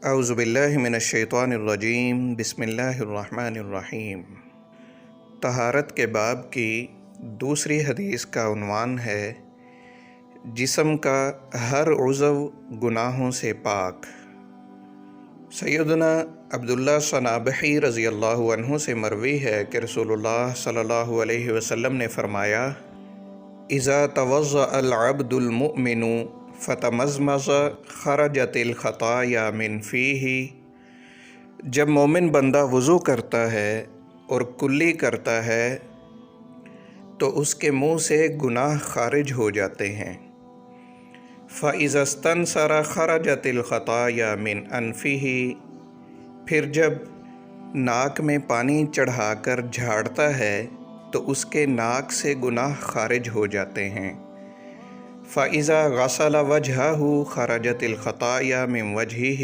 اعوذ باللہ من الشیطان الرجیم بسم اللہ الرحمن الرحیم۔ طہارت کے باب کی دوسری حدیث کا عنوان ہے جسم کا ہر عضو گناہوں سے پاک۔ سیدنا عبداللہ صنابحی رضی اللہ عنہ سے مروی ہے کہ رسول اللہ صلی اللہ علیہ وسلم نے فرمایا: اذا توضأ العبد المؤمن فتمزمز خرجت الخطایا من فیہ، جب مومن بندہ وضو کرتا ہے اور کلی کرتا ہے تو اس کے منہ سے گناہ خارج ہو جاتے ہیں۔ فَإِذَا اسْتَنْصَرَ خَرَجَتِ الْخَطَايَا مِنْ أَنْفِهِ، پھر جب ناک میں پانی چڑھا کر جھاڑتا ہے تو اس کے ناک سے گناہ خارج ہو جاتے ہیں۔ فَإِذَا غَسَلَ وَجْهَهُ خَرَجَتِ الْخَطَايَا مِنْ وَجْهِهِ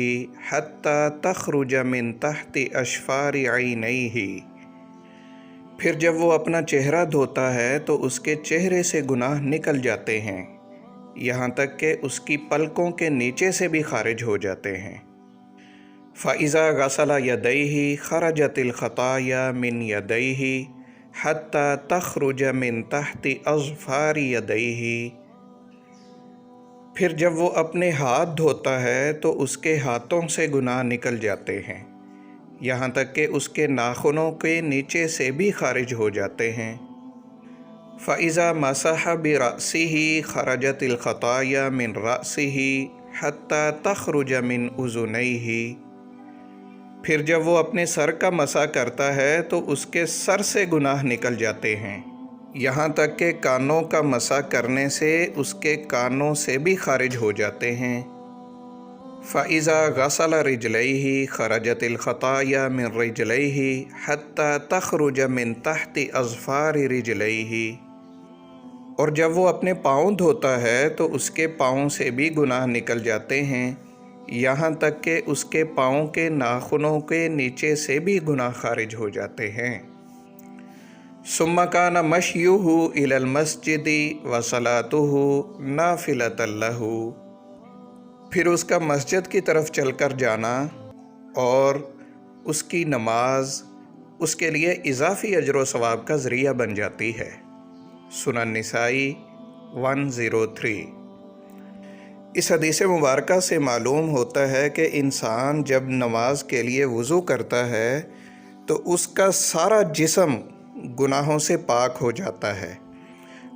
حَتَّى تَخْرُجَ مِنْ تَحْتِ أَشْفَارِ عَيْنَيْهِ، پھر جب وہ اپنا چہرہ دھوتا ہے تو اس کے چہرے سے گناہ نکل جاتے ہیں، یہاں تک کہ اس کی پلکوں کے نیچے سے بھی خارج ہو جاتے ہیں۔ فَإِذَا غَسَلَ يَدَيْهِ خَرَجَتِ الْخَطَايَا مِنْ يَدَيْهِ حَتَّى تَخْرُجَ مِنْ تَحْتِ أَظْفَارِ يَدَيْهِ، پھر جب وہ اپنے ہاتھ دھوتا ہے تو اس کے ہاتھوں سے گناہ نکل جاتے ہیں، یہاں تک کہ اس کے ناخنوں کے نیچے سے بھی خارج ہو جاتے ہیں۔ فَإِذَا مَسَحَ بِرَأْسِهِ خَرَجَتِ الْخَطَايَا مِنْ رَأْسِهِ حَتَّى تَخْرُجَ مِنْ أُذُنَيْهِ، پھر جب وہ اپنے سر کا مسح کرتا ہے تو اس کے سر سے گناہ نکل جاتے ہیں، یہاں تک کہ کانوں کا مسح کرنے سے اس کے کانوں سے بھی خارج ہو جاتے ہیں۔ فَإِذَا غَسَلَ رِجْلَيْهِ خَرَجَتِ الْخَطَايَا مِنْ رِجْلَيْهِ حَتَّى تَخْرُجَ مِنْ تَحْتِ أَظْفَارِ رِجْلَيْهِ، اور جب وہ اپنے پاؤں دھوتا ہے تو اس کے پاؤں سے بھی گناہ نکل جاتے ہیں، یہاں تک کہ اس کے پاؤں کے ناخنوں کے نیچے سے بھی گناہ خارج ہو جاتے ہیں۔ ثم كان مشيه إلى المسجد وصلاته نافلة له، پھر اس کا مسجد کی طرف چل کر جانا اور اس کی نماز اس کے لیے اضافی اجر و ثواب کا ذریعہ بن جاتی ہے۔ سنن نسائی 103۔ اس حدیث مبارکہ سے معلوم ہوتا ہے کہ انسان جب نماز کے لیے وضو کرتا ہے تو اس کا سارا جسم گناہوں سے پاک ہو جاتا ہے۔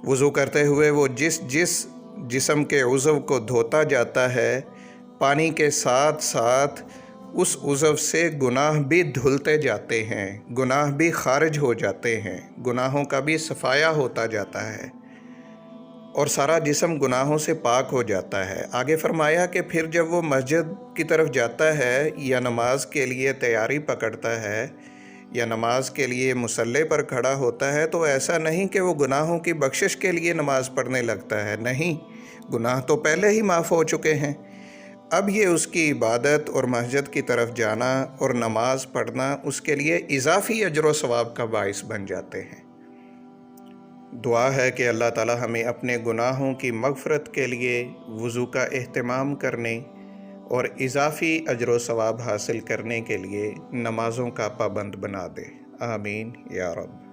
وضو کرتے ہوئے وہ جس جسم کے عضو کو دھوتا جاتا ہے، پانی کے ساتھ ساتھ اس عضو سے گناہ بھی دھلتے جاتے ہیں، گناہ بھی خارج ہو جاتے ہیں، گناہوں کا بھی صفایا ہوتا جاتا ہے اور سارا جسم گناہوں سے پاک ہو جاتا ہے۔ آگے فرمایا کہ پھر جب وہ مسجد کی طرف جاتا ہے یا نماز کے لیے تیاری پکڑتا ہے یا نماز کے لیے مصلی پر کھڑا ہوتا ہے تو ایسا نہیں کہ وہ گناہوں کی بخشش کے لیے نماز پڑھنے لگتا ہے، نہیں، گناہ تو پہلے ہی معاف ہو چکے ہیں۔ اب یہ اس کی عبادت اور مسجد کی طرف جانا اور نماز پڑھنا اس کے لیے اضافی اجر و ثواب کا باعث بن جاتے ہیں۔ دعا ہے کہ اللہ تعالی ہمیں اپنے گناہوں کی مغفرت کے لیے وضو کا اہتمام کرنے اور اضافی اجر و ثواب حاصل کرنے کے لیے نمازوں کا پابند بنا دے۔ آمین یا رب۔